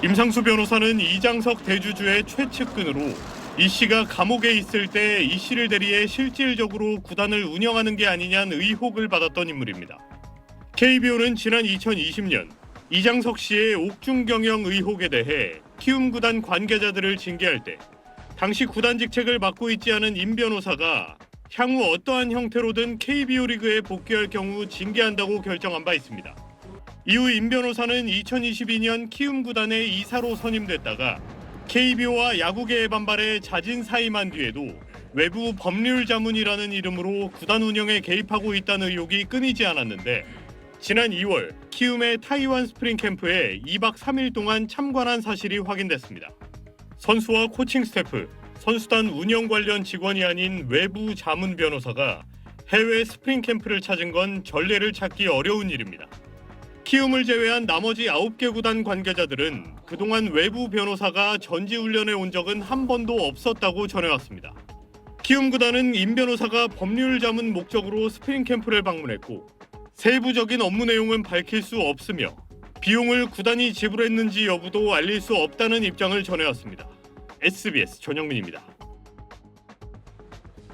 임상수 변호사는 이장석 대주주의 최측근으로 이 씨가 감옥에 있을 때 이 씨를 대리해 실질적으로 구단을 운영하는 게 아니냐는 의혹을 받았던 인물입니다. KBO는 지난 2020년 이장석 씨의 옥중 경영 의혹에 대해 키움 구단 관계자들을 징계할 때 당시 구단 직책을 맡고 있지 않은 임 변호사가 향후 어떠한 형태로든 KBO 리그에 복귀할 경우 징계한다고 결정한 바 있습니다. 이후 임 변호사는 2022년 키움 구단의 이사로 선임됐다가 KBO와 야구계의 반발에 자진 사임한 뒤에도 외부 법률 자문이라는 이름으로 구단 운영에 개입하고 있다는 의혹이 끊이지 않았는데 지난 2월 키움의 타이완 스프링 캠프에 2박 3일 동안 참관한 사실이 확인됐습니다. 선수와 코칭 스태프, 선수단 운영 관련 직원이 아닌 외부 자문 변호사가 해외 스프링 캠프를 찾은 건 전례를 찾기 어려운 일입니다. 키움을 제외한 나머지 9개 구단 관계자들은 그동안 외부 변호사가 전지훈련에 온 적은 한 번도 없었다고 전해왔습니다. 키움 구단은 임 변호사가 법률 자문 목적으로 스프링 캠프를 방문했고 세부적인 업무 내용은 밝힐 수 없으며 비용을 구단이 지불했는지 여부도 알릴 수 없다는 입장을 전해왔습니다. SBS 전영민입니다.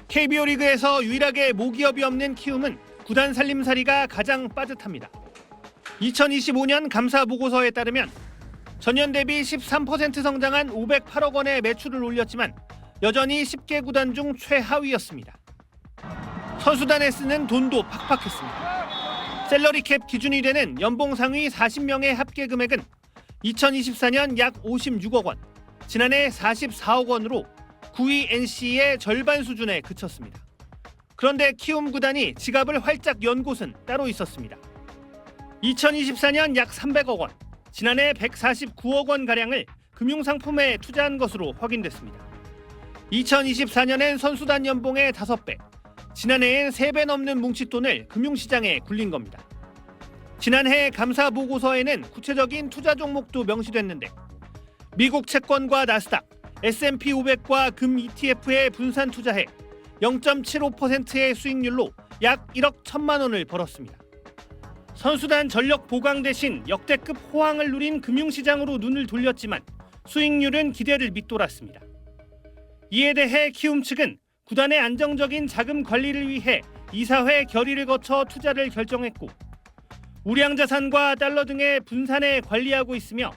KBO 리그에서 유일하게 모기업이 없는 키움은 구단 살림살이가 가장 빠듯합니다. 2025년 감사 보고서에 따르면 전년 대비 13% 성장한 508억 원의 매출을 올렸지만 여전히 10개 구단 중 최하위였습니다. 선수단에 쓰는 돈도 팍팍했습니다. 셀러리캡 기준이 되는 연봉 상위 40명의 합계 금액은 2024년 약 56억 원, 지난해 44억 원으로 9위 NC의 절반 수준에 그쳤습니다. 그런데 키움 구단이 지갑을 활짝 연 곳은 따로 있었습니다. 2024년 약 300억 원, 지난해 149억 원가량을 금융상품에 투자한 것으로 확인됐습니다. 2024년엔 선수단 연봉의 5배, 지난해엔 3배 넘는 뭉칫돈을 금융시장에 굴린 겁니다. 지난해 감사 보고서에는 구체적인 투자 종목도 명시됐는데 미국 채권과 나스닥, S&P 500과 금 ETF에 분산 투자해 0.75%의 수익률로 약 1억 1천만 원을 벌었습니다. 선수단 전력 보강 대신 역대급 호황을 누린 금융시장으로 눈을 돌렸지만 수익률은 기대를 밑돌았습니다. 이에 대해 키움 측은 구단의 안정적인 자금 관리를 위해 이사회 결의를 거쳐 투자를 결정했고 우량 자산과 달러 등의 분산해 관리하고 있으며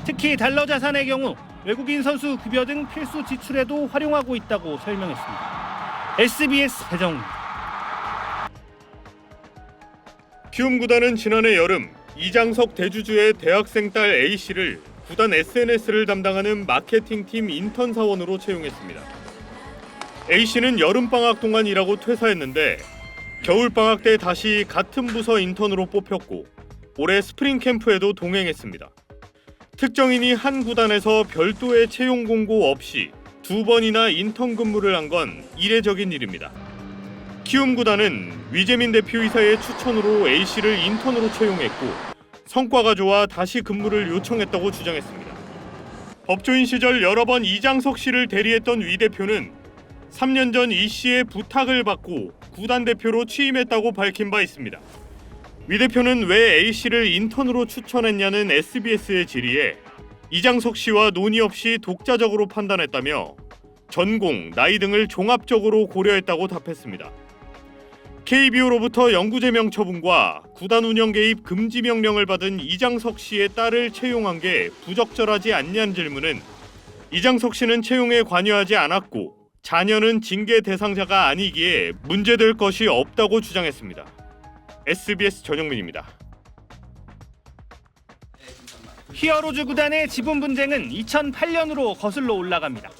특히 달러 자산의 경우 외국인 선수 급여 등 필수 지출에도 활용하고 있다고 설명했습니다. SBS 배정우입니다. 키움 구단은 지난해 여름 이장석 대주주의 대학생 딸 A씨를 구단 SNS를 담당하는 마케팅팀 인턴 사원으로 채용했습니다. A씨는 여름방학 동안 일하고 퇴사했는데 겨울방학 때 다시 같은 부서 인턴으로 뽑혔고 올해 스프링 캠프에도 동행했습니다. 특정인이 한 구단에서 별도의 채용 공고 없이 2번이나 인턴 근무를 한 건 이례적인 일입니다. 키움 구단은 위재민 대표이사의 추천으로 A씨를 인턴으로 채용했고 성과가 좋아 다시 근무를 요청했다고 주장했습니다. 법조인 시절 여러 번 이장석 씨를 대리했던 위 대표는 3년 전 이 씨의 부탁을 받고 구단 대표로 취임했다고 밝힌 바 있습니다. 위 대표는 왜 A씨를 인턴으로 추천했냐는 SBS의 질의에 이장석 씨와 논의 없이 독자적으로 판단했다며 전공, 나이 등을 종합적으로 고려했다고 답했습니다. KBO로부터 영구제명 처분과 구단 운영 개입 금지 명령을 받은 이장석 씨의 딸을 채용한 게 부적절하지 않냐는 질문은 이장석 씨는 채용에 관여하지 않았고 자녀는 징계 대상자가 아니기에 문제될 것이 없다고 주장했습니다. SBS 전영민입니다. 히어로즈 구단의 지분 분쟁은 2008년으로 거슬러 올라갑니다.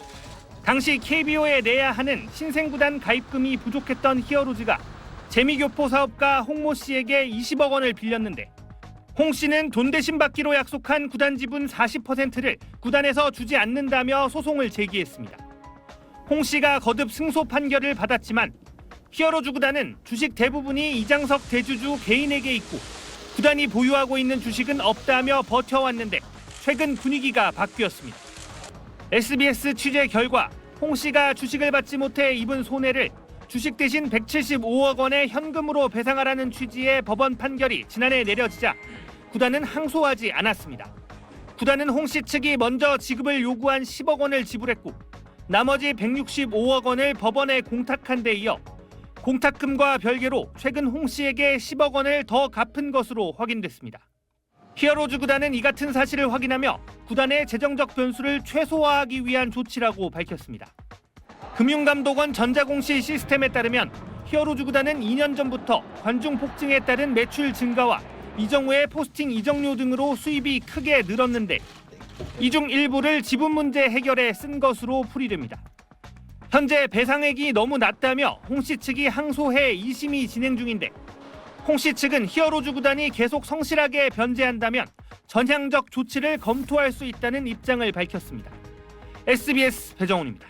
당시 KBO에 내야 하는 신생구단 가입금이 부족했던 히어로즈가 재미교포 사업가 홍모 씨에게 20억 원을 빌렸는데 홍 씨는 돈 대신 받기로 약속한 구단 지분 40%를 구단에서 주지 않는다며 소송을 제기했습니다. 홍 씨가 거듭 승소 판결을 받았지만 히어로즈 구단은 주식 대부분이 이장석 대주주 개인에게 있고 구단이 보유하고 있는 주식은 없다며 버텨왔는데 최근 분위기가 바뀌었습니다. SBS 취재 결과 홍 씨가 주식을 받지 못해 입은 손해를 주식 대신 175억 원의 현금으로 배상하라는 취지의 법원 판결이 지난해 내려지자 구단은 항소하지 않았습니다. 구단은 홍씨 측이 먼저 지급을 요구한 10억 원을 지불했고 나머지 165억 원을 법원에 공탁한 데 이어 공탁금과 별개로 최근 홍씨에게 10억 원을 더 갚은 것으로 확인됐습니다. 히어로즈 구단은 이 같은 사실을 확인하며 구단의 재정적 변수를 최소화하기 위한 조치라고 밝혔습니다. 금융감독원 전자공시 시스템에 따르면 히어로즈 구단은 2년 전부터 관중 폭증에 따른 매출 증가와 이정후의 포스팅 이적료 등으로 수입이 크게 늘었는데 이 중 일부를 지분 문제 해결에 쓴 것으로 풀이됩니다. 현재 배상액이 너무 낮다며 홍씨 측이 항소해 2심이 진행 중인데 홍씨 측은 히어로즈 구단이 계속 성실하게 변제한다면 전향적 조치를 검토할 수 있다는 입장을 밝혔습니다. SBS 배정훈입니다.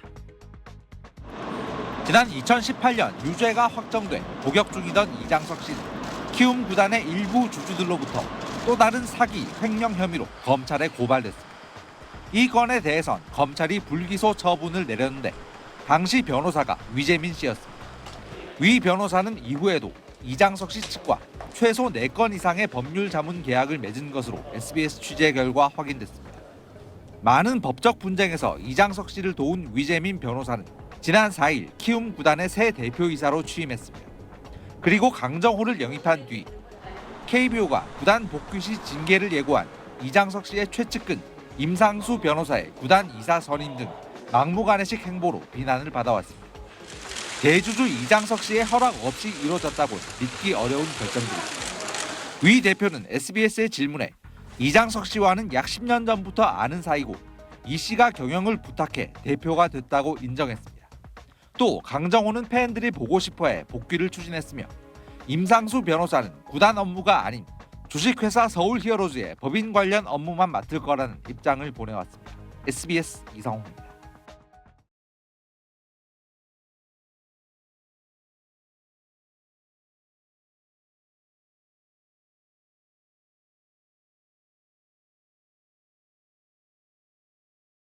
지난 2018년 유죄가 확정돼 복역 중이던 이장석 씨는 키움 구단의 일부 주주들로부터 또 다른 사기, 횡령 혐의로 검찰에 고발됐습니다. 이 건에 대해선 검찰이 불기소 처분을 내렸는데 당시 변호사가 위재민 씨였습니다. 위 변호사는 이후에도 이장석 씨 측과 최소 4건 이상의 법률 자문 계약을 맺은 것으로 SBS 취재 결과 확인됐습니다. 많은 법적 분쟁에서 이장석 씨를 도운 위재민 변호사는 지난 4일 키움 구단의 새 대표이사로 취임했습니다. 그리고 강정호를 영입한 뒤 KBO가 구단 복귀 시 징계를 예고한 이장석 씨의 최측근 임상수 변호사의 구단 이사 선임 등 막무가내식 행보로 비난을 받아왔습니다. 대주주 이장석 씨의 허락 없이 이루어졌다고 믿기 어려운 결정들입니다. 위 대표는 SBS의 질문에 이장석 씨와는 약 10년 전부터 아는 사이고 이 씨가 경영을 부탁해 대표가 됐다고 인정했습니다. 또 강정호는 팬들이 보고 싶어해 복귀를 추진했으며 임상수 변호사는 구단 업무가 아닌 주식회사 서울 히어로즈의 법인 관련 업무만 맡을 거라는 입장을 보내왔습니다. SBS 이성호입니다.